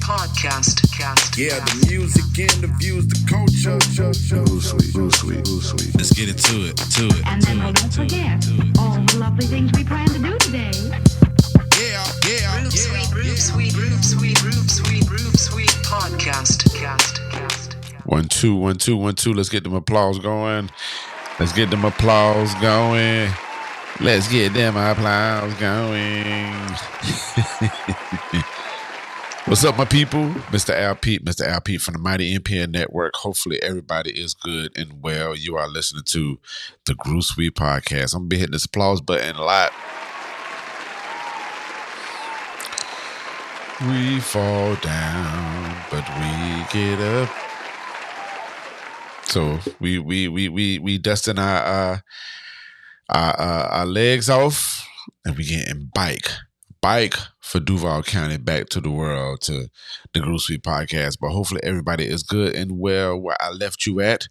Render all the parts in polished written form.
podcast. Yeah, the music interviews, the culture. Groove Suite. Let's get into it. And then don't forget all the lovely things we plan to do today. Groove Suite podcast. 1 2 1 2 1 2. Let's get them applause going. Let's get them applause going. What's up, my people? Mr. Al Pete from the Mighty NPN Network. Hopefully everybody is good and well. You are listening to the Groove Suite podcast. I'm going to be hitting this applause button a lot. We fall down, but we get up. So we dusting our legs off, and we getting bike for Duval County back to the world, to the Groove Suite podcast. But hopefully everybody is good and well where I left you at.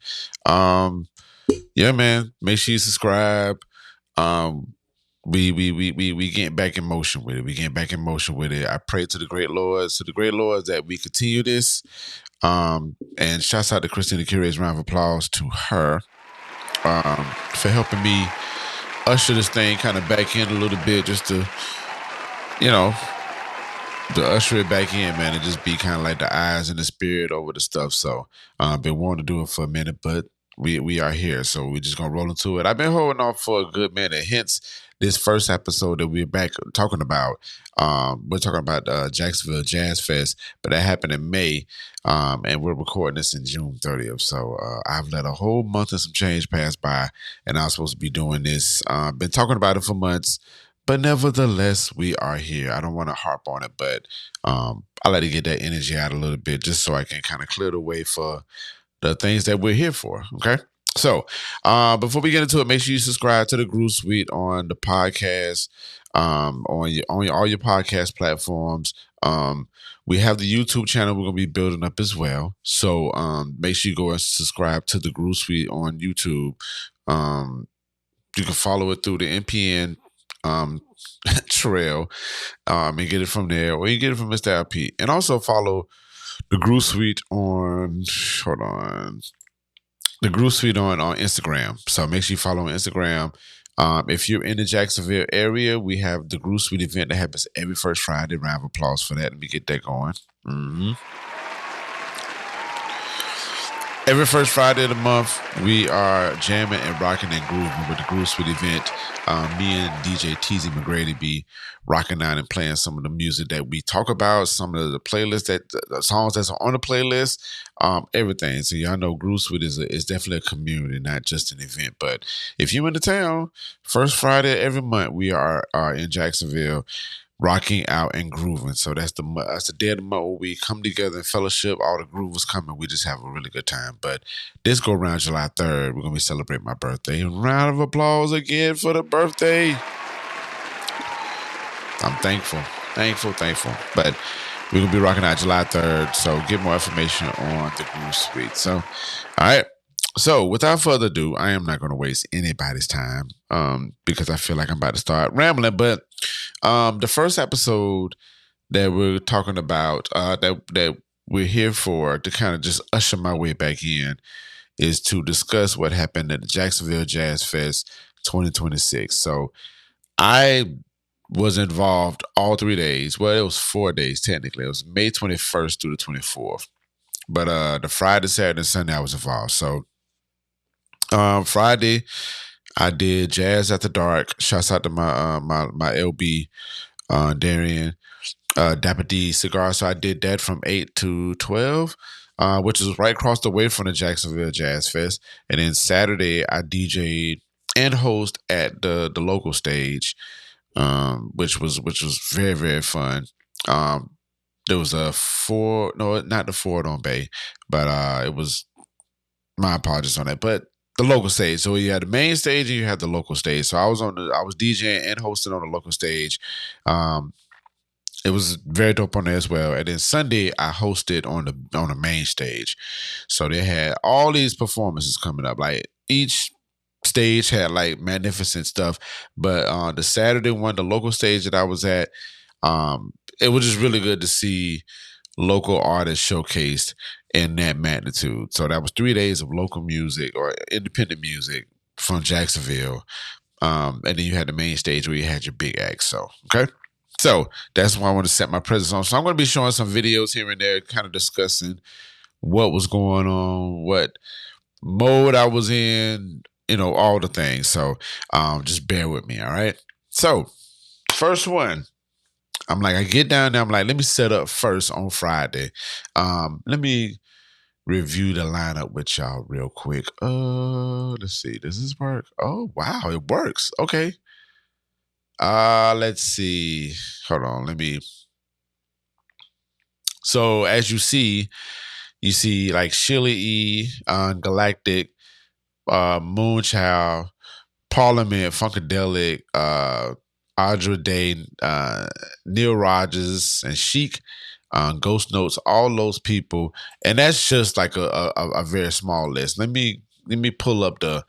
Yeah, man, make sure you subscribe. We getting back in motion with it. I pray to the great lords that we continue this. And shouts out to Christina Curious, round of applause to her for helping me usher this thing kind of back in a little bit, just to usher it back in, man, and just be kind of like the eyes and the spirit over the stuff. So been wanting to do it for a minute, but we are here, so we're just gonna roll into it. I've been holding off for a good minute, hence this first episode that we're back talking about. We're talking about Jacksonville Jazz Fest, but that happened in May, and we're recording this in June 30th. So I've let a whole month and some change pass by, and I was supposed to be doing this. Been talking about it for months, but nevertheless, we are here. I don't want to harp on it, but I like to get that energy out a little bit just so I can kind of clear the way for the things that we're here for, okay? So, before we get into it, make sure you subscribe to the Groove Suite on the podcast, on all your podcast platforms. We have the YouTube channel we're gonna be building up as well. So, make sure you go and subscribe to the Groove Suite on YouTube. You can follow it through the NPN trail, and get it from there, or you get it from Mr. LP, and also follow the Groove Suite on. The Groove Suite on Instagram. So make sure you follow on Instagram. If you're in the Jacksonville area, we have the Groove Suite event that happens every first Friday. Round of applause for that. Let me get that going. Every first Friday of the month, we are jamming and rocking and grooving with the Groove Suite event. Me and DJ TZ McGrady be rocking out and playing some of the music that we talk about, some of the playlists, the songs that's on the playlist, everything. So y'all know Groove Suite is definitely a community, not just an event. But if you're in the town, first Friday every month, we are in Jacksonville, rocking out and grooving. So that's the day of the month where we come together in fellowship. All the groovers come and we just have a really good time. But this go around July 3rd, we're gonna be celebrating my birthday. Round of applause again for the birthday. I'm thankful. But we're gonna be rocking out July 3rd. So get more information on the Groove Suite. So, all right. So without further ado, I am not going to waste anybody's time because I feel like I'm about to start rambling. But the first episode that we're talking about, that we're here for, to kind of just usher my way back in, is to discuss what happened at the Jacksonville Jazz Fest 2026. So I was involved all 3 days. Well, it was 4 days technically. It was May 21st through the 24th. But the Friday, Saturday, and Sunday I was involved. So Friday, I did Jazz After Dark. Shouts out to my LB, Darian, Dapper D Cigar. So I did that from 8 to 12, which is right across the way from the Jacksonville Jazz Fest. And then Saturday, I DJed and host at the local stage, which was very, very fun. There was not the Ford on Bay, but it was, my apologies on that, but the local stage. So you had the main stage and you had the local stage. So I was DJing and hosting on the local stage. It was very dope on there as well. And then Sunday I hosted on the main stage. So they had all these performances coming up. Like each stage had like magnificent stuff. But the Saturday one, the local stage that I was at, it was just really good to see local artists showcased in that magnitude. So that was 3 days of local music or independent music from Jacksonville. And then you had the main stage where you had your big acts. So, okay. So that's why I want to set my presence on. So I'm going to be showing some videos here and there, kind of discussing what was going on, what mode I was in, all the things. So just bear with me, all right? So first one, I get down there, I'm like, let me set up first on Friday. Let me review the lineup with y'all real quick. Let's see, does this work? Oh, wow, it works. Okay. Let's see. Hold on, So as you see like Sheila E, Galactic, Moonchild, Parliament, Funkadelic, Audra Day, Nile Rogers, and Chic, Ghost Notes, all those people. And that's just like a very small list. Let me pull up the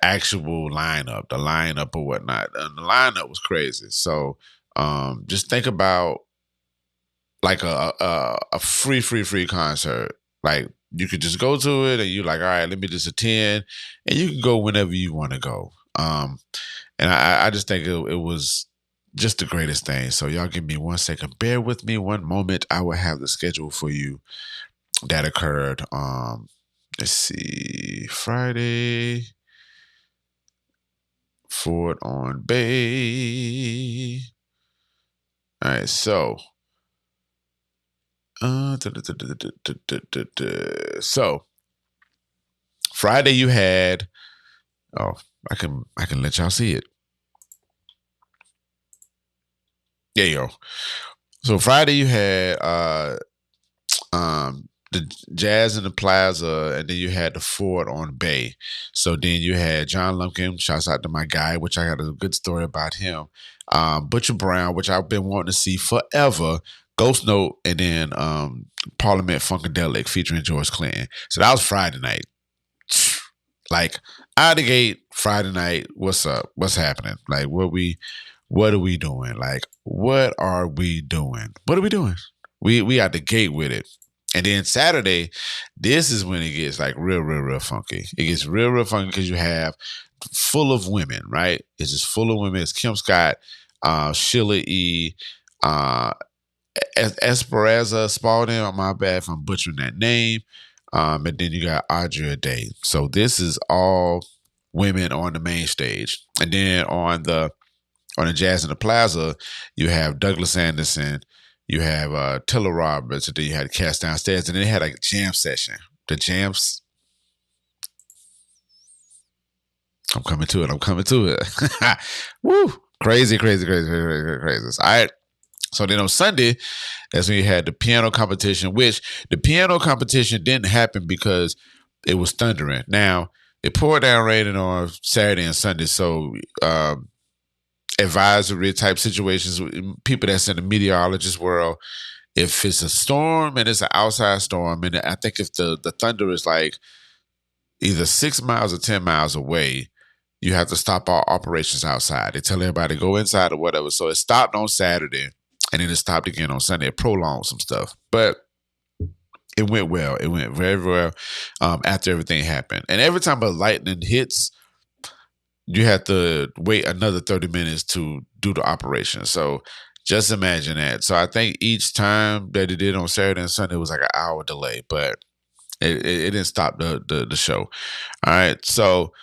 actual lineup or whatnot. And the lineup was crazy. So just think about like a free concert. Like you could just go to it and you're like, all right, let me just attend, and you can go whenever you want to go. And I just think it was just the greatest thing. So y'all give me 1 second. Bear with me one moment. I will have the schedule for you that occurred. Let's see. Friday. Ford on Bay. All right, so. So Friday you had. Oh, I can let y'all see it. There you go. So Friday you had the Jazz in the Plaza, and then you had the Ford on Bay. So then you had John Lumpkin, shouts out to my guy, which I got a good story about him. Butcher Brown, which I've been wanting to see forever. Ghost Note, and then Parliament Funkadelic featuring George Clinton. So that was Friday night. Like out of the gate, Friday night, what's up? What's happening? Like what are we doing? Like what are we doing? What are we doing? We out the gate with it. And then Saturday, this is when it gets like real funky. It gets real funky because you have full of women, right? It's just full of women. It's Kim Scott, Sheila E, Esperanza Spalding, my bad if I'm butchering that name. And then you got Audra Day. So this is all women on the main stage. And then on the Jazz in the Plaza, you have Douglas Anderson, you have Tilla Roberts, and then you had Cast Downstairs, and then they had like a jam session. The jams. I'm coming to it. Woo! Crazy. All right. So then on Sunday, that's when you had the piano competition, which the piano competition didn't happen because it was thundering. Now, it poured down raining on Saturday and Sunday, so advisory type situations, people that's in the meteorologist world, if it's a storm and it's an outside storm, and I think if the thunder is like either 6 miles or 10 miles away, you have to stop all operations outside. They tell everybody to go inside or whatever. So it stopped on Saturday. And then it stopped again on Sunday. It prolonged some stuff. But it went well. It went very well after everything happened. And every time a lightning hits, you have to wait another 30 minutes to do the operation. So just imagine that. So I think each time that it did on Saturday and Sunday was like an hour delay. But it didn't stop the show. All right. So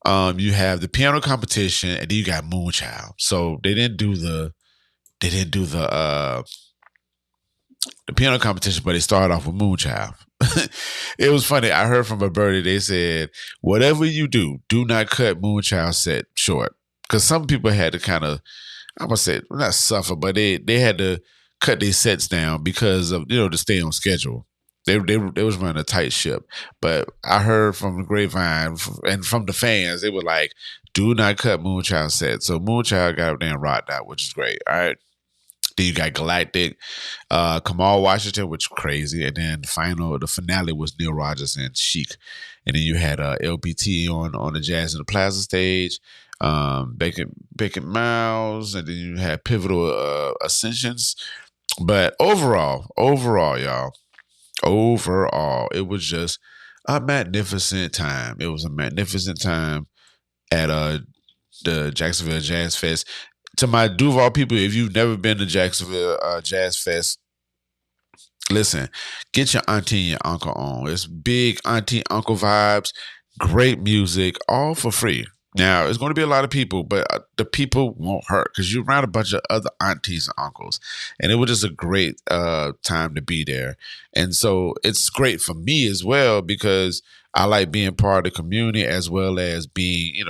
you have the piano competition, and then you got Moonchild. So they didn't do the piano competition, but they started off with Moonchild. It was funny. I heard from a birdie, they said, whatever you do not cut Moonchild set short. Because some people had to kind of, I'm going to say, not suffer, but they had to cut their sets down because of, to stay on schedule. They was running a tight ship. But I heard from the grapevine and from the fans, they were like, do not cut Moonchild set. So Moonchild got damn rocked out, which is great. All right. Then you got Galactic, Kamal Washington, which is crazy. And then the finale was Nile Rogers and Chic. and then you had LBT on the Jazz in the Plaza stage, Bacon Miles, and then you had Pivotal Ascensions. But overall, y'all, it was just a magnificent time. It was a magnificent time at the Jacksonville Jazz Fest. To my Duval people, if you've never been to Jacksonville Jazz Fest, listen, get your auntie and your uncle on. It's big auntie uncle vibes, great music, all for free. Now, it's going to be a lot of people, but the people won't hurt because you're around a bunch of other aunties and uncles. And it was just a great time to be there. And so it's great for me as well because I like being part of the community as well as being,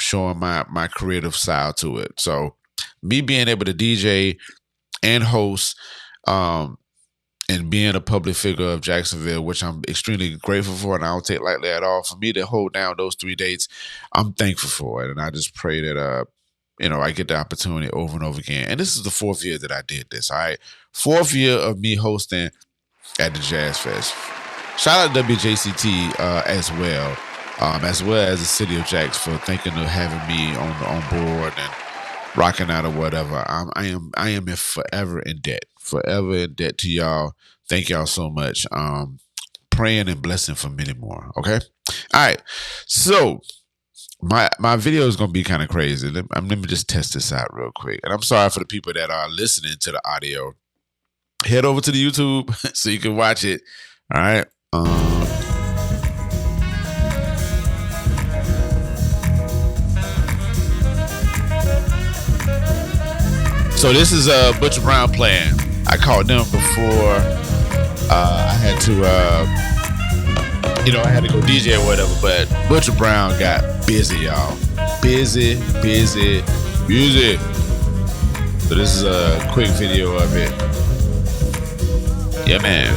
showing my creative side to it. So me being able to DJ and host and being a public figure of Jacksonville, which I'm extremely grateful for, and I don't take lightly at all. For me to hold down those 3 dates, I'm thankful for it, and I just pray that I get the opportunity over and over again. And this is the 4th year that I did this. All right, 4th year of me hosting at the Jazz Fest. Shout out to WJCT as well as the City of Jacks for thinking of having me on board and rocking out or whatever. I am forever in debt to y'all. Thank y'all so much. Praying and blessing for many more. Okay. All right. So my video is gonna be kind of crazy. Let me just test this out real quick. And I'm sorry for the people that are listening to the audio. Head over to the YouTube so you can watch it. All right. So this is Butcher Brown playing. I called them before I had to, I had to go DJ or whatever. But Butcher Brown got busy, y'all. Busy. So this is a quick video of it. Yeah, man.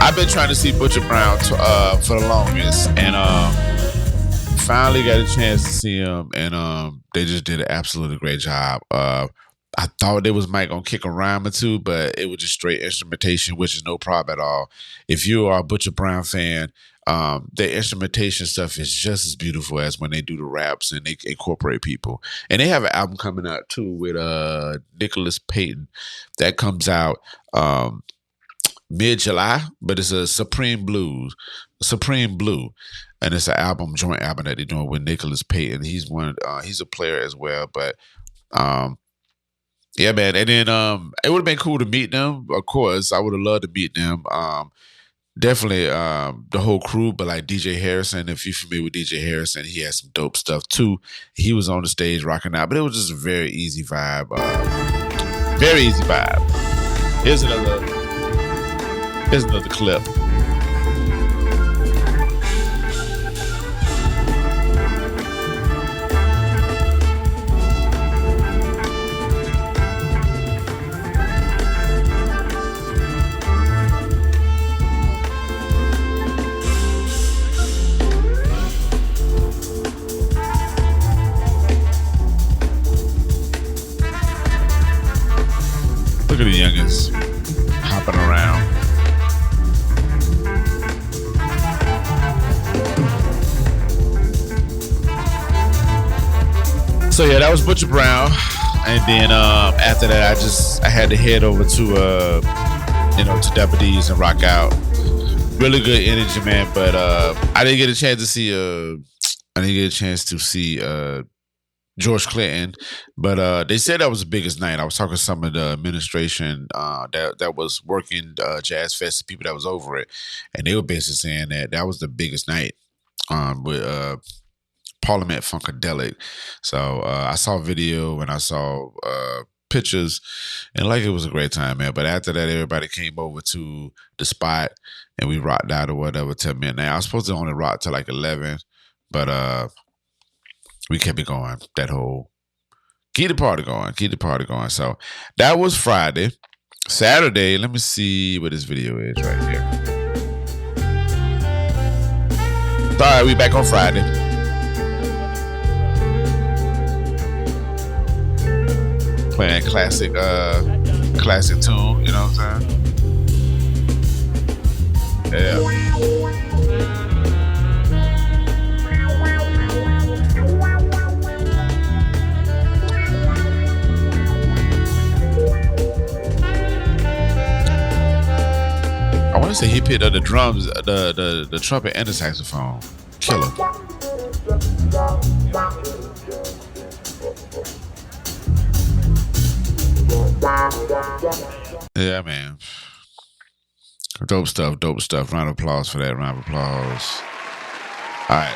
I've been trying to see Butcher Brown for the longest, and finally got a chance to see him, and they just did an absolutely great job. I thought they was might gonna kick a rhyme or two, but it was just straight instrumentation, which is no problem at all. If you are a Butcher Brown fan, their instrumentation stuff is just as beautiful as when they do the raps and they incorporate people. And they have an album coming out too with Nicholas Payton that comes out mid-July, but it's a Supreme Blue. And it's an joint album that they're doing with Nicholas Payton. He's a player as well. But yeah, man. And then it would have been cool to meet them. Of course, I would have loved to meet them. Definitely the whole crew, but like DJ Harrison, if you're familiar with DJ Harrison, he has some dope stuff too. He was on the stage rocking out, but it was just a very easy vibe. Very easy vibe. Here's another clip. Look at the youngins hopping around. So yeah, that was Butcher Brown, and then after that, I had to head over to to Dapper D's and rock out. Really good energy, man. But I didn't get a chance to see George Clinton, but they said that was the biggest night. I was talking to some of the administration that was working Jazz Fest, people that was over it, and they were basically saying that was the biggest night with Parliament Funkadelic. So I saw video and I saw pictures, and like it was a great time, man. But after that, everybody came over to the spot and we rocked out or whatever till midnight. I was supposed to only rock till like 11, but we kept it going. That whole keep the party going. So that was Friday. Saturday, let me see what this video is right here. All right, we back on Friday. Playing classic tune, you know what I'm saying? Yeah. So he picked up the drums, the trumpet and the saxophone. Killer. Yeah, man. Dope stuff. Round of applause for that. Round of applause. All right,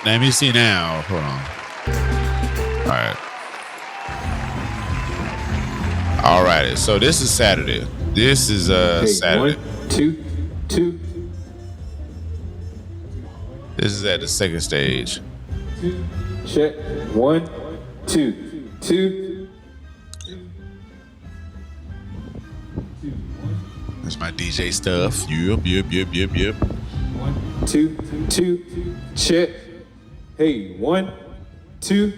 let me see now. Hold on. All right. So this is Saturday. This is Saturday. 1, 2, 2. This is at the second stage. 2, check. 1, 2, 2. That's my DJ stuff. Yep. 1, 2, 2. Check. Hey, 1, 2.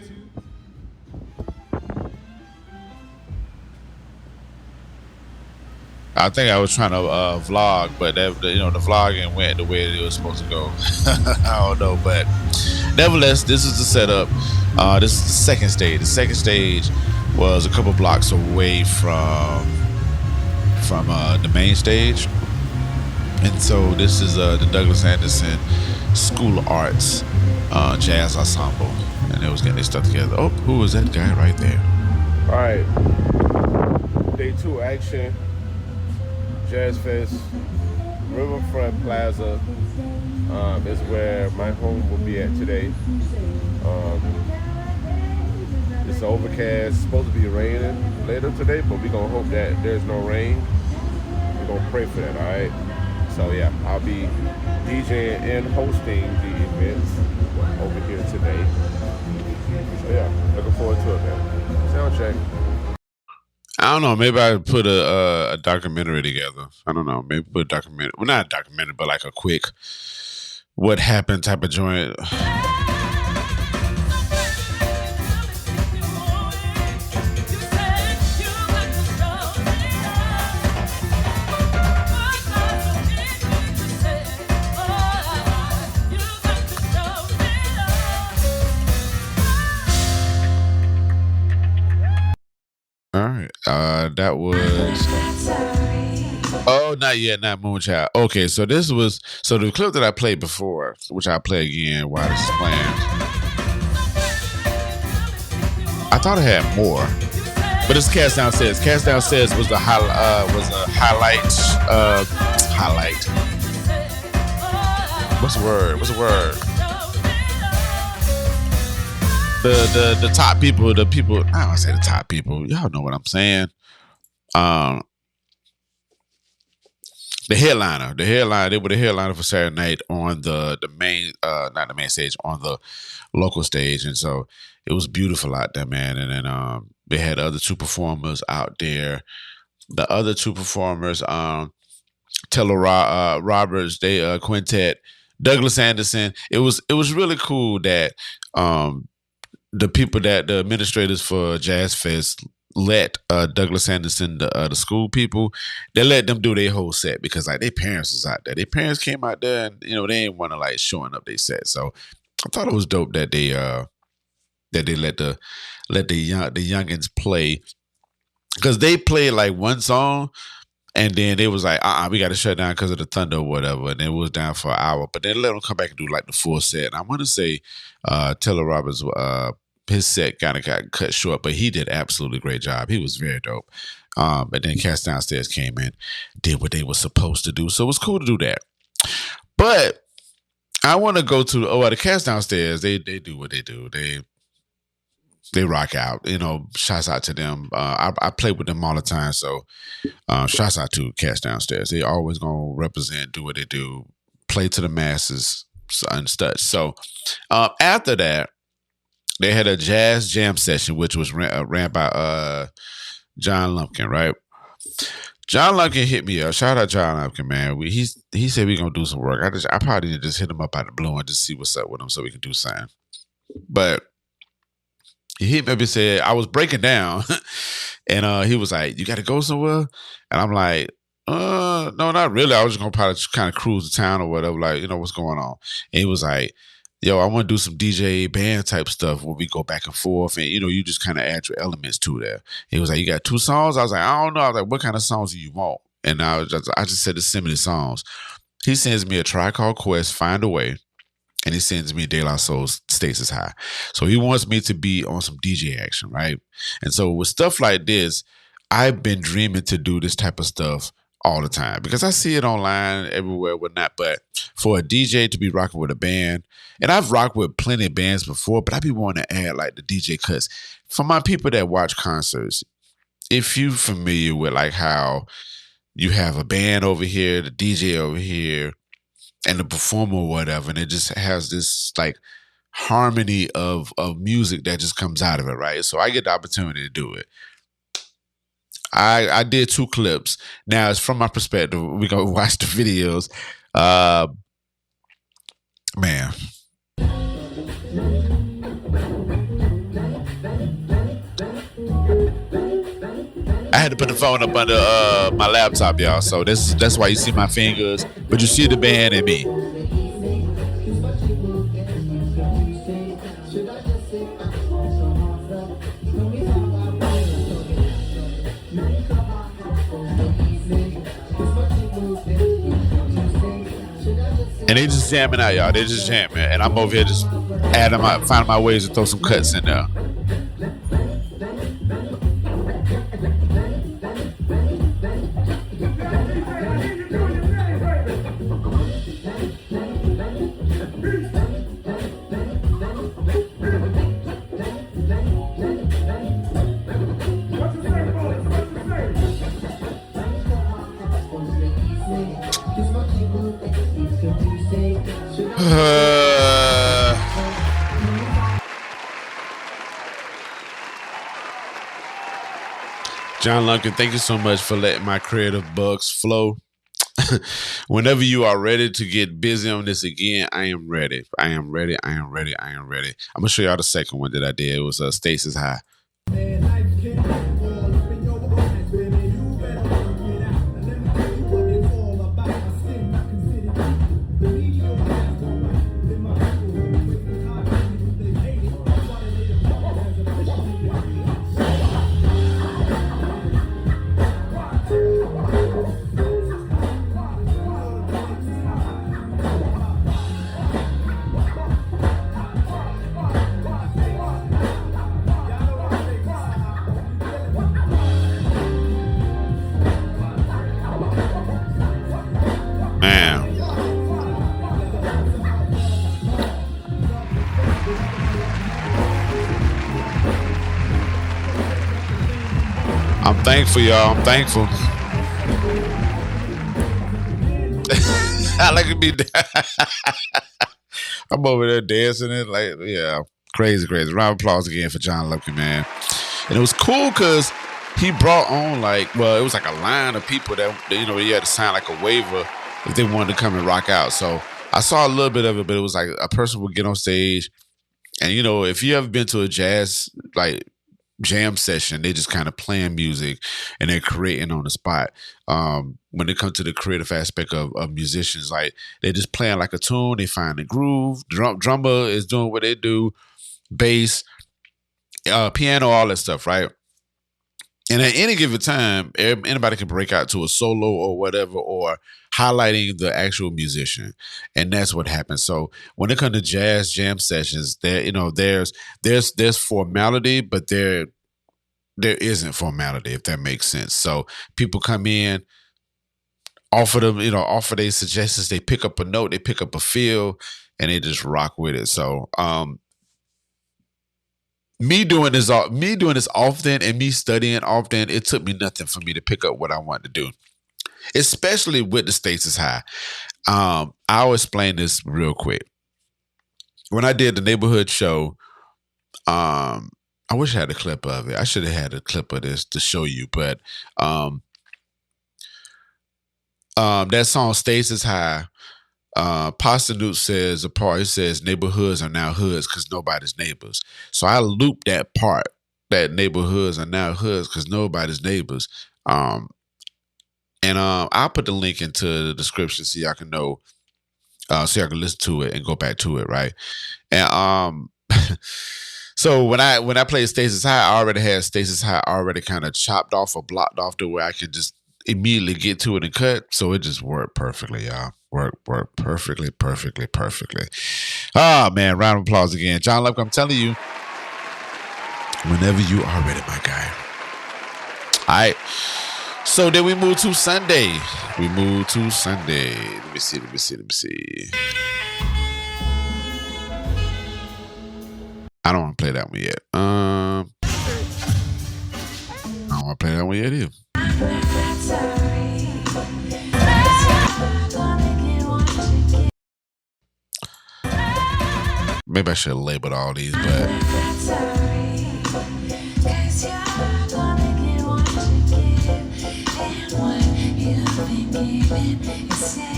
I think I was trying to vlog, but the vlogging went the way it was supposed to go. I don't know, but nevertheless, this is the setup. This is the second stage. The second stage was a couple blocks away from the main stage, and so this is the Douglas Anderson School of Arts Jazz Ensemble, and they was getting their stuff together. Oh, who is that guy right there? All right, day 2 action. Jazz Fest, Riverfront Plaza is where my home will be at today. It's overcast, it's supposed to be raining later today, but we're gonna hope that there's no rain. We're gonna pray for that, all right? So yeah, I'll be DJing and hosting the events over here today. So yeah, looking forward to it, man. Sound check. I don't know. Maybe I put a documentary together. I don't know. Maybe put a documentary. Well, not a documentary, but like a quick what happened type of joint. All right. That was. Oh, not yet. Not Moonchild. Okay, so this was. So the clip that I played before, which I'll play again while this is playing. I thought I had more, but it's Cast Downstairs. Cast Downstairs was the highlight. What's the word? The top people, I don't want to say the top people. Y'all know what I'm saying. The headliner. They were the headliner for Saturday night on the main, not the main stage, on the local stage, and so it was beautiful out there, man. And then they had other 2 performers out there. The other 2 performers, Nile Rogers, they quintet, Douglas Anderson. It was really cool that the administrators for Jazz Fest let Douglas Anderson, the school people, they let them do their whole set because like their parents was out there. Their parents came out there and they didn't want to like showing up their set. So I thought it was dope that they let the youngins play because they played like one song. And then they was like, we got to shut down because of the thunder or whatever. And it was down for an hour. But then let them come back and do like the full set. And I want to say Nile Rogers, his set kind of got cut short, but he did absolutely great job. He was very dope. And then Cast Downstairs came in, did what they were supposed to do. So it was cool to do that. But I want to go to the Cast Downstairs. They do what they do. They rock out, shouts out to them. I play with them all the time. So shouts out to Cast Downstairs. They always going to represent, do what they do, play to the masses and such. So after that, they had a jazz jam session, which was ran by John Lumpkin, right? John Lumpkin hit me up. Shout out John Lumpkin, man. He said we going to do some work. I probably need to just hit him up out of the blue and just see what's up with him so we can do something. But he hit me up and said, I was breaking down. And he was like, you got to go somewhere? And I'm like, no, not really. I was just going to probably kind of cruise the town or whatever, like, what's going on. And he was like, yo, I want to do some DJ band type stuff where we go back and forth. And, you just kind of add your elements to there. He was like, you got 2 songs? I was like, I don't know. I was like, what kind of songs do you want? and I just said the send me the songs. He sends me a Tribe Called Quest, Find a Way, and he sends me De La Soul's Stasis High. So he wants me to be on some DJ action, right? And so with stuff like this, I've been dreaming to do this type of stuff all the time because I see it online everywhere, whatnot. But for a DJ to be rocking with a band, and I've rocked with plenty of bands before, but I be wanting to add like the DJ cuts. For my people that watch concerts, if you familiar with like how you have a band over here, the DJ over here, and the performer or whatever, and it just has this like harmony of music that just comes out of it, right? So I get the opportunity to do it. I did 2 clips. Now it's from my perspective. We're gonna watch the videos. Man. I had to put the phone up under my laptop, y'all. So that's why you see my fingers, but you see the band and me. And they just jamming out, y'all. They just jamming, and I'm over here just finding my ways to throw some cuts in there. John Lumpkin, thank you so much for letting my creative bugs flow. Whenever you are ready to get busy on this again, I am ready. I am ready. I'm going to show y'all the second one that I did. It was Stasis High. I'm thankful, y'all. I'm thankful. I like to be. I'm over there dancing it like, yeah, crazy. Round of applause again for John Lumpkin, man. And it was cool because he brought on it was like a line of people that you had to sign like a waiver if they wanted to come and rock out. So I saw a little bit of it, but it was like a person would get on stage, and if you ever been to a jazz jam session, they just kind of playing music and they're creating on the spot. When it comes to the creative aspect of musicians, like they're just playing like a tune, they find the groove, drummer is doing what they do, bass, piano, all that stuff, right? And at any given time, anybody can break out to a solo or whatever, or highlighting the actual musician, and that's what happens. So when it comes to jazz jam sessions, there's formality, but there isn't formality, if that makes sense. So people come in, offer their suggestions, they pick up a note, they pick up a feel, and they just rock with it. So me doing this often and me studying often, it took me nothing for me to pick up what I want to do, especially with the Stasis High. I'll explain this real quick. When I did the neighborhood show, I wish I had a clip of it. I should have had a clip of this to show you, but that song Stasis High, Pasta Newt says a part, it says neighborhoods are now hoods because nobody's neighbors. So I looped that part, that neighborhoods are now hoods because nobody's neighbors. And I'll put the link into the description so y'all can know, so y'all can listen to it and go back to it, right? And so when I played Stasis High, I already had Stasis High already kind of chopped off or blocked off to where I could just immediately get to it and cut. So it just worked perfectly, y'all. Worked perfectly. Ah, man, round of applause again. John Luck, I'm telling you, whenever you are ready, my guy. All right. So then we move to Sunday. Let me see. I don't want to play that one yet. I don't want to play that one yet either. Maybe I should have labeled all these, but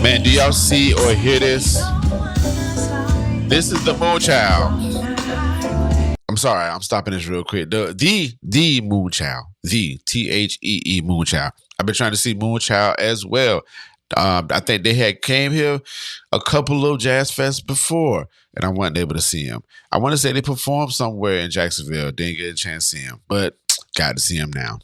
man, do y'all see or hear this? This is the Moonchild. I'm sorry, I'm stopping this real quick. The Moonchild, the THEE Moonchild. I've been trying to see Moonchild as well. I think they had came here a couple of jazz fests before, and I wasn't able to see him. I want to say they performed somewhere in Jacksonville. Didn't get a chance to see him, but got to see him now.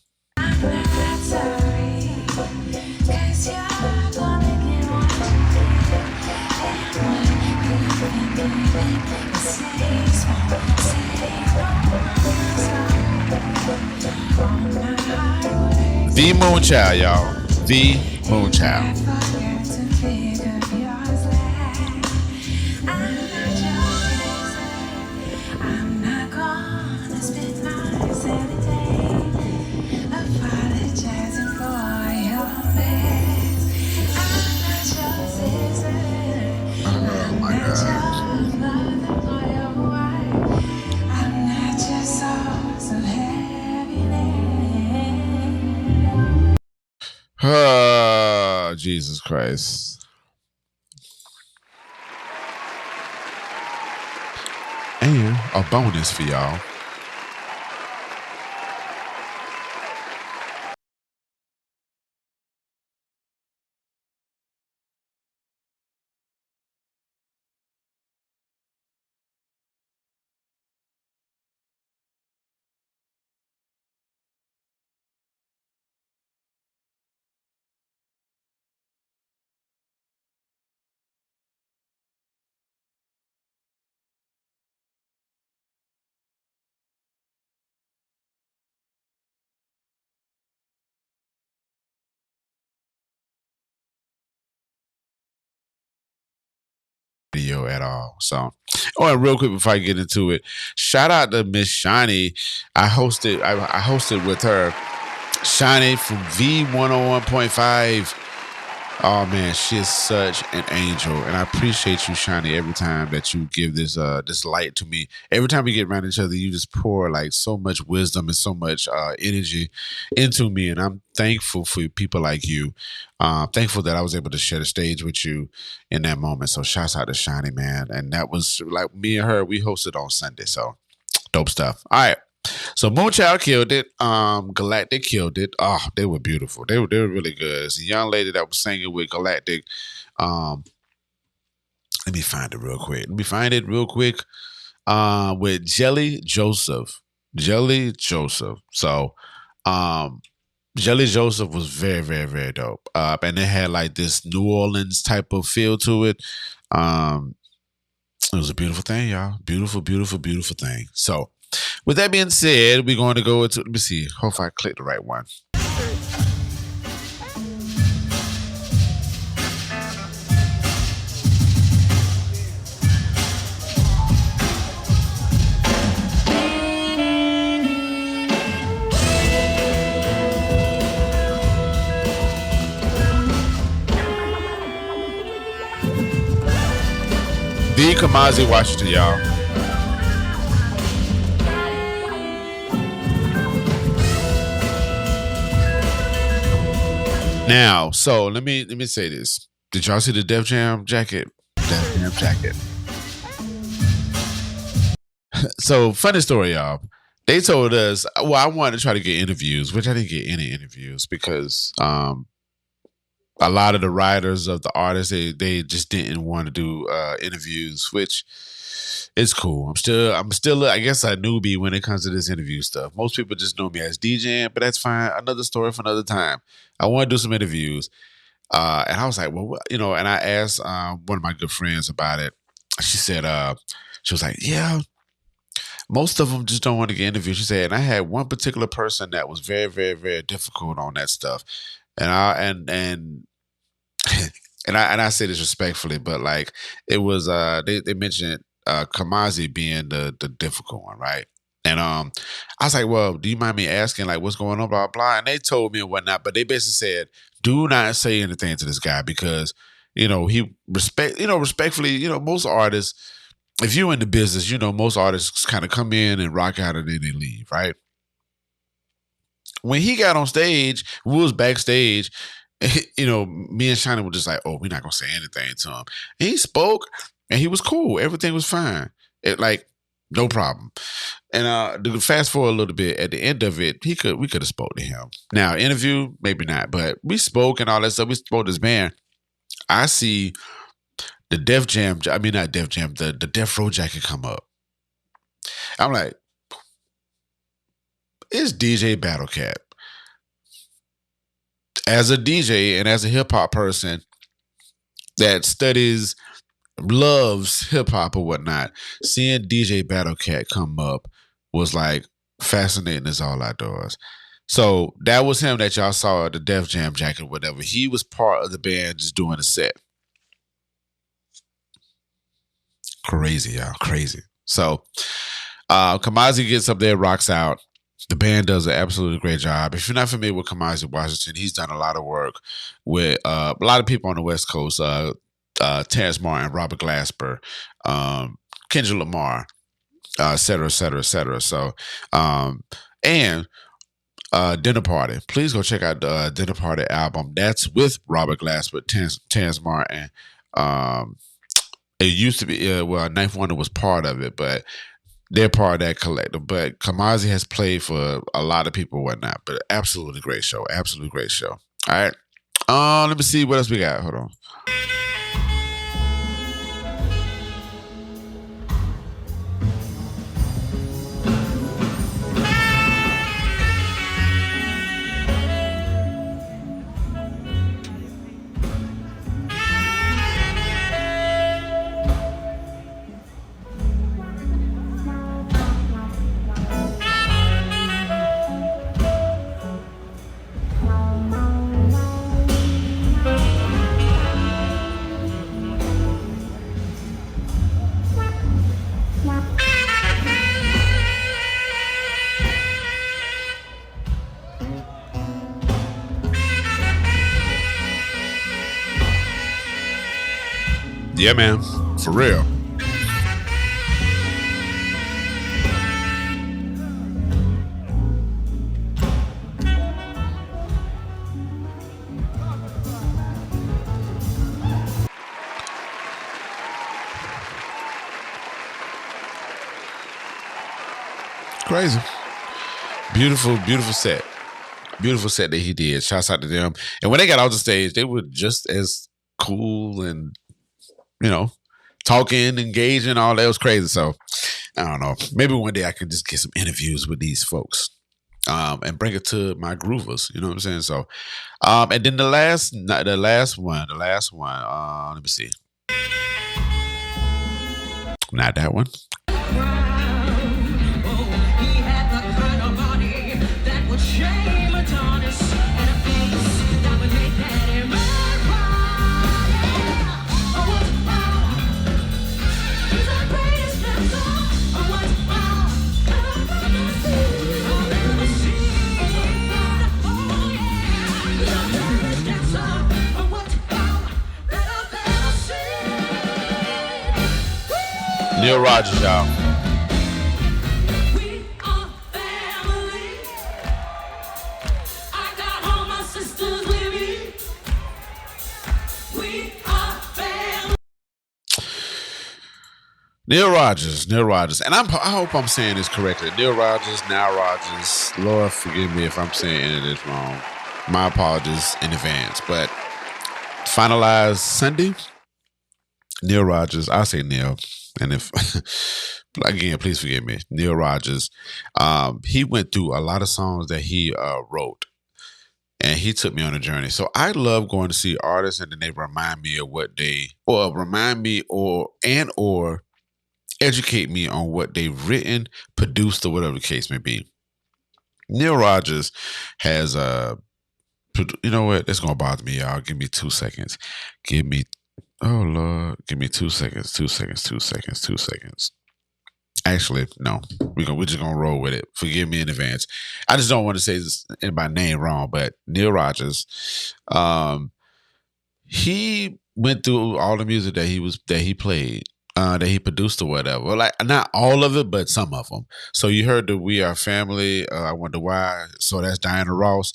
The Moonchild, y'all. The Moonchild. Oh my God. Oh, Jesus Christ. And a bonus for y'all. Video at all. So, and real quick before I get into it, shout out to Miss Shani. I hosted with her. Shani from V101.5. Oh man, she is such an angel, and I appreciate you, Shani, every time that you give this light to me. Every time we get around each other, you just pour like so much wisdom and so much energy into me, and I'm thankful for people like you. Thankful that I was able to share the stage with you in that moment. So shouts out to Shani, man, and that was like me and her. We hosted on Sunday, so dope stuff. All right. So Moonchild killed it. Galactic killed it. Oh, they were beautiful. They were really good. It's a young lady that was singing with Galactic. Let me find it real quick. With Jelly Joseph. So Jelly Joseph was very, very, very dope. And it had like this New Orleans type of feel to it. It was a beautiful thing, y'all. Beautiful, beautiful, beautiful thing. So with that being said, we're going to go into, let me see. Hopefully I clicked the right one. The Kamasi Washington, y'all. Now, so let me say this. Did y'all see the Def Jam jacket? Def Jam jacket. So, funny story, y'all. They told us, well, I wanted to try to get interviews, which I didn't get any interviews because a lot of the writers of the artists, they just didn't want to do interviews, which It's cool. I'm still I guess a newbie when it comes to this interview stuff. Most people just know me as DJing, but that's fine. Another story for another time. I want to do some interviews. And I was like, well, and I asked one of my good friends about it. She said, she was like, yeah, most of them just don't want to get interviewed. She said, and I had one particular person that was very, very, very difficult on that stuff. And I say this respectfully, but like it was they mentioned Kamazi being the difficult one, right? And I was like, well, do you mind me asking like what's going on, blah blah? And they told me and whatnot, but they basically said, do not say anything to this guy because he respectfully, most artists, if you're in the business, most artists kind of come in and rock out and then they leave, right? When he got on stage, we was backstage. Me and Shina were just like, oh, we're not gonna say anything to him. And he spoke, and he was cool. Everything was fine. No problem. And to fast forward a little bit, at the end of it, we could have spoke to him. Now, interview, maybe not, but we spoke and all that stuff. We spoke to this band. I see the Def Jam, not Def Jam, the Death Row jacket come up. I'm like, it's DJ Battle Cat. As a DJ and as a hip hop person that loves hip hop or whatnot, seeing DJ Battle Cat come up was like fascinating as all outdoors. So that was him that y'all saw at the Def Jam jacket, whatever. He was part of the band just doing a set. Crazy, y'all. Crazy. So Kamazi gets up there, rocks out. The band does an absolutely great job. If you're not familiar with Kamazi Washington, he's done a lot of work with a lot of people on the West Coast. Terrence Martin, Robert Glasper, Kendrick Lamar, et cetera, et cetera, et cetera. So, and Dinner Party. Please go check out the Dinner Party album. That's with Robert Glasper, Terrence Martin. It used to be, Ninth Wonder was part of it, but they're part of that collective. But Kamazi has played for a lot of people and whatnot. But absolutely great show. Absolutely great show. All right. Let me see what else we got. Hold on. Yeah, man. For real. Crazy. Beautiful, beautiful set. Beautiful set that he did. Shouts out to them. And when they got off the stage, they were just as cool and talking, engaging, all that was crazy. So I don't know. Maybe one day I can just get some interviews with these folks and bring it to my groovers. You know what I'm saying? So, and then the last one. Let me see. Not that one. Nile Rogers, y'all. We are family. I got all my sisters with me. We are family. Nile Rogers. And I hope I'm saying this correctly. Nile Rogers. Lord, forgive me if I'm saying any of this wrong. My apologies in advance. But finalized Sunday. Nile Rogers. I say Neil, and if again, please forgive me, Nile Rogers. He went through a lot of songs that he wrote, and he took me on a journey. So I love going to see artists, and then they remind me of what they, or remind me, or educate me on what they've written, produced, or whatever the case may be. Nile Rogers has you know what? It's gonna bother me, y'all. Give me 2 seconds. Oh Lord, give me 2 seconds. 2 seconds. 2 seconds. 2 seconds. Actually, no. We're just gonna roll with it. Forgive me in advance. I just don't want to say this by name wrong, but Nile Rogers, he went through all the music that he played, that he produced or whatever. Well, like not all of it, but some of them. So you heard the "We Are Family." I wonder why. So that's Diana Ross.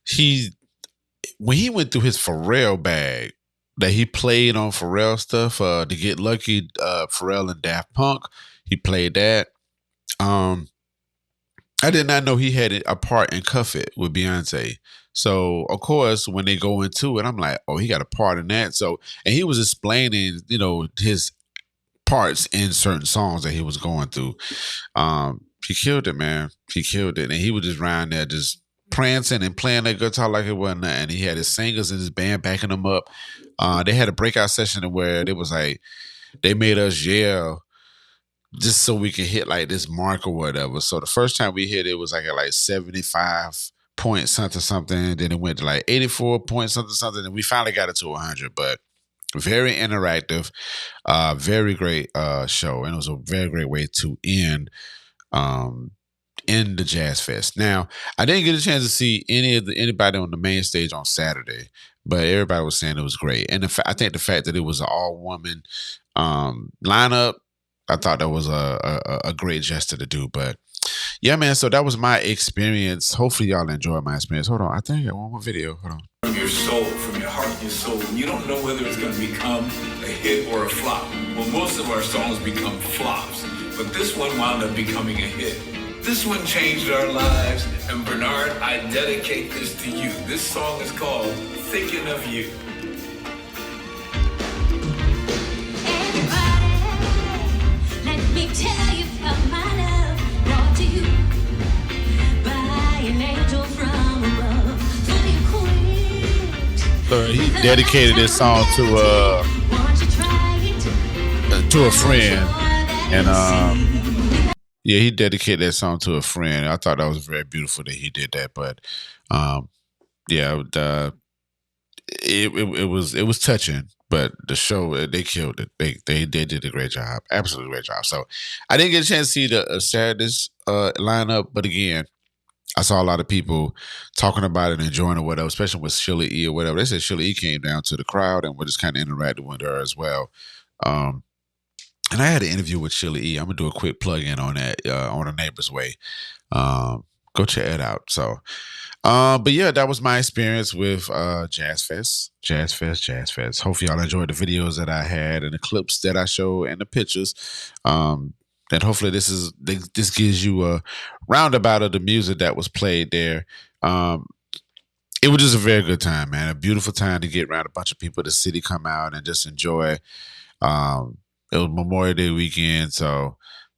He when he went through his Pharrell bag that he played on Pharrell stuff, to Get Lucky, Pharrell and Daft Punk, he played that. I did not know he had a part in Cuff It with Beyonce. So of course, when they go into it, I'm like, oh, he got a part in that. So, and he was explaining, his parts in certain songs that he was going through. He killed it, man. He killed it, and he was just around there, just prancing and playing that guitar like it wasn't nothing. And he had his singers in his band backing him up. They had a breakout session where it was like they made us yell just so we could hit like this mark or whatever. So the first time we hit it was like at like 75 point something. Then it went to like 84 point something. And we finally got it to 100. But very interactive, very great show. And it was a very great way to end in the Jazz Fest. Now, I didn't get a chance to see anybody on the main stage on Saturday, but everybody was saying it was great. And I think the fact that it was an all-woman lineup, I thought that was a great gesture to do. But yeah, man, so that was my experience. Hopefully y'all enjoyed my experience. Hold on, I think I got one more video. Hold on. From your soul, from your heart and your soul. You don't know whether it's going to become a hit or a flop. Well, most of our songs become flops, but this one wound up becoming a hit. This one changed our lives, and Bernard, I dedicate this to you. This song is called Thinking of You. Let me tell you about my love brought to you by an angel from above. For you quit. So he dedicated this song to a friend, and yeah, he dedicated that song to a friend. I thought that was very beautiful that he did that. But yeah, it was touching. But the show, they killed it. They did a great job, absolutely great job. So I didn't get a chance to see the Saturday's lineup, but again, I saw a lot of people talking about it and enjoying it, whatever, especially with Sheila E. or whatever. They said Sheila E. came down to the crowd and was just kind of interacting with her as well. And I had an interview with Sheila E. I'm gonna do a quick plug in on that on the Neighbor's Way. Go check it out. So, but yeah, that was my experience with Jazz Fest. Hopefully y'all enjoyed the videos that I had and the clips that I showed and the pictures. And hopefully this gives you a roundabout of the music that was played there. It was just a very good time, man. A beautiful time to get around a bunch of people, the city come out and just enjoy. It was Memorial Day weekend, so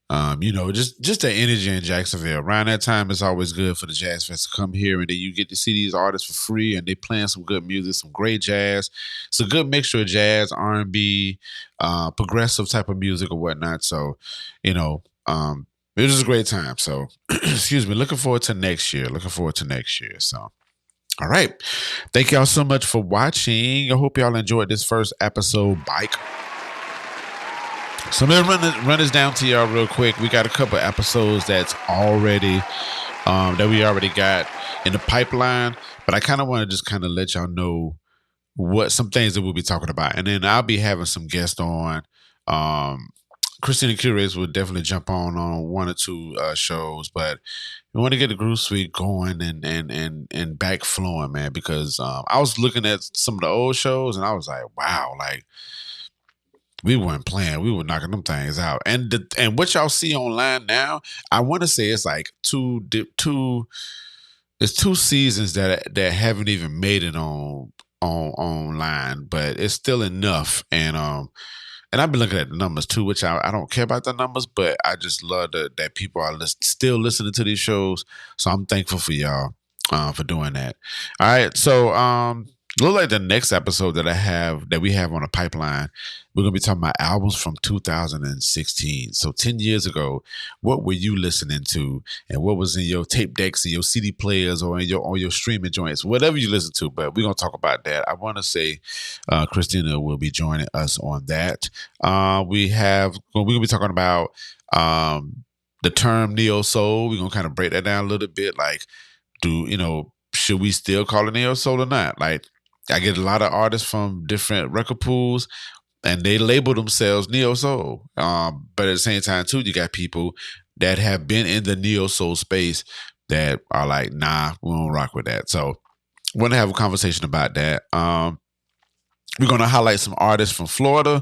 just the energy in Jacksonville. Around that time, it's always good for the Jazz Fest to come here, and then you get to see these artists for free, and they playing some good music, some great jazz. It's a good mixture of jazz, R&B, progressive type of music or whatnot. So, it was just a great time. So, excuse me. Looking forward to next year. So. All right. Thank y'all so much for watching. I hope y'all enjoyed this first episode, Bike. So let me run this down to y'all real quick. We got a couple episodes that's already that we already got in the pipeline, but I kind of want to just kind of let y'all know what some things that we'll be talking about, and then I'll be having some guests on. Christina Curates will definitely jump on one or two shows, but we want to get the Groove Suite going and back flowing, man. Because I was looking at some of the old shows and I was like, wow, like. We weren't playing. We were knocking them things out. And what y'all see online now, I want to say it's like two seasons that haven't even made it on online, but it's still enough. And I've been looking at the numbers too, which I don't care about the numbers, but I just love that people are still listening to these shows. So I'm thankful for y'all for doing that. All right, so look like the next episode that we have on the pipeline, we're gonna be talking about albums from 2016. So 10 years ago, what were you listening to, and what was in your tape decks and your CD players or in your streaming joints, whatever you listen to. But we're gonna talk about that. I want to say Christina will be joining us on that. We're gonna be talking about the term neo soul. We're gonna kind of break that down a little bit. Like, should we still call it neo soul or not? Like, I get a lot of artists from different record pools, and they label themselves neo soul. But at the same time, too, you got people that have been in the neo soul space that are like, nah, we don't rock with that. So, we're gonna have a conversation about that. We're gonna highlight some artists from Florida,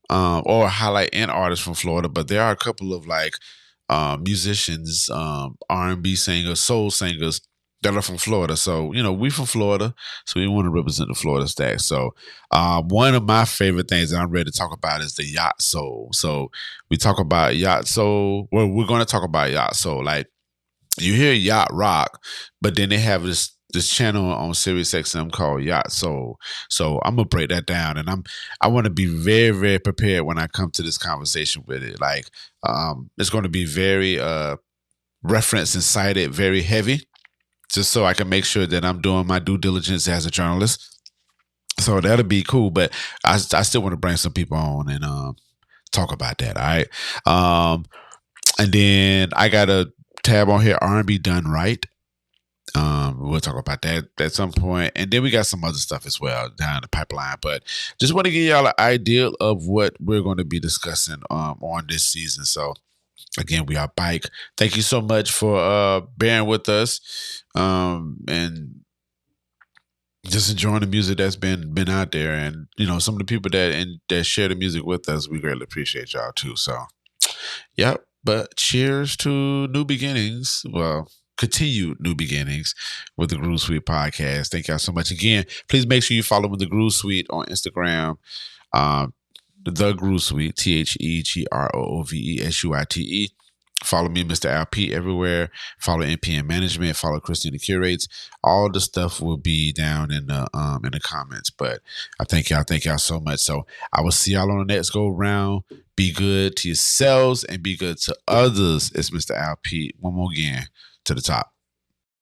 or highlight an artist from Florida. But there are a couple of musicians, R&B singers, soul singers that are from Florida. So, we from Florida, so we want to represent the Florida stack. So, one of my favorite things that I'm ready to talk about is the yacht soul. So, we talk about yacht soul. Well, we're going to talk about yacht soul. Like, you hear yacht rock, but then they have this channel on Sirius XM called Yacht Soul. So, I'm going to break that down, and I want to be very, very prepared when I come to this conversation with it. Like, it's going to be very reference and cited, very heavy, just so I can make sure that I'm doing my due diligence as a journalist. So that'll be cool. But I still want to bring some people on and talk about that. All right. And then I got a tab on here, R&B Done Right. We'll talk about that at some point. And then we got some other stuff as well down the pipeline. But just want to give y'all an idea of what we're going to be discussing on this season. So, again, we are Bike. Thank you so much for bearing with us and just enjoying the music that's been out there. And, some of the people that share the music with us, we greatly appreciate y'all too. So, yep. But cheers to new beginnings. Well, continued new beginnings with the Groove Suite podcast. Thank y'all so much. Again, please make sure you follow the Groove Suite on Instagram. The Groove Suite, TheGroovesUite. Follow me, Mr. LP, everywhere. Follow NPM Management. Follow Christina Curates. All the stuff will be down in the comments. But I thank y'all so much. So I will see y'all on the next go round. Be good to yourselves and be good to others. It's Mr. LP. One more again to the top.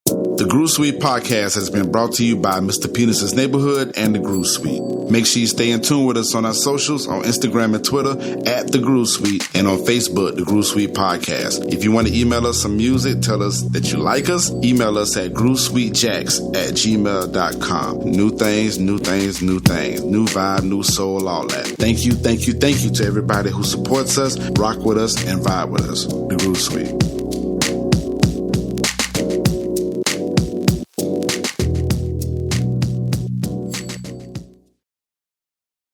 The Groove Suite podcast has been brought to you by Mr. Penis's Neighborhood and the Groove Suite. Make sure you stay in tune with us on our socials, on Instagram and Twitter at The Groove Suite, and on Facebook, The Groove Suite Podcast. If you want to email us some music, tell us that you like us, email us at groovesweetjacks@gmail.com. New things, new vibe, new soul, all that. Thank you to everybody who supports us, rock with us, and vibe with us. The Groove Suite.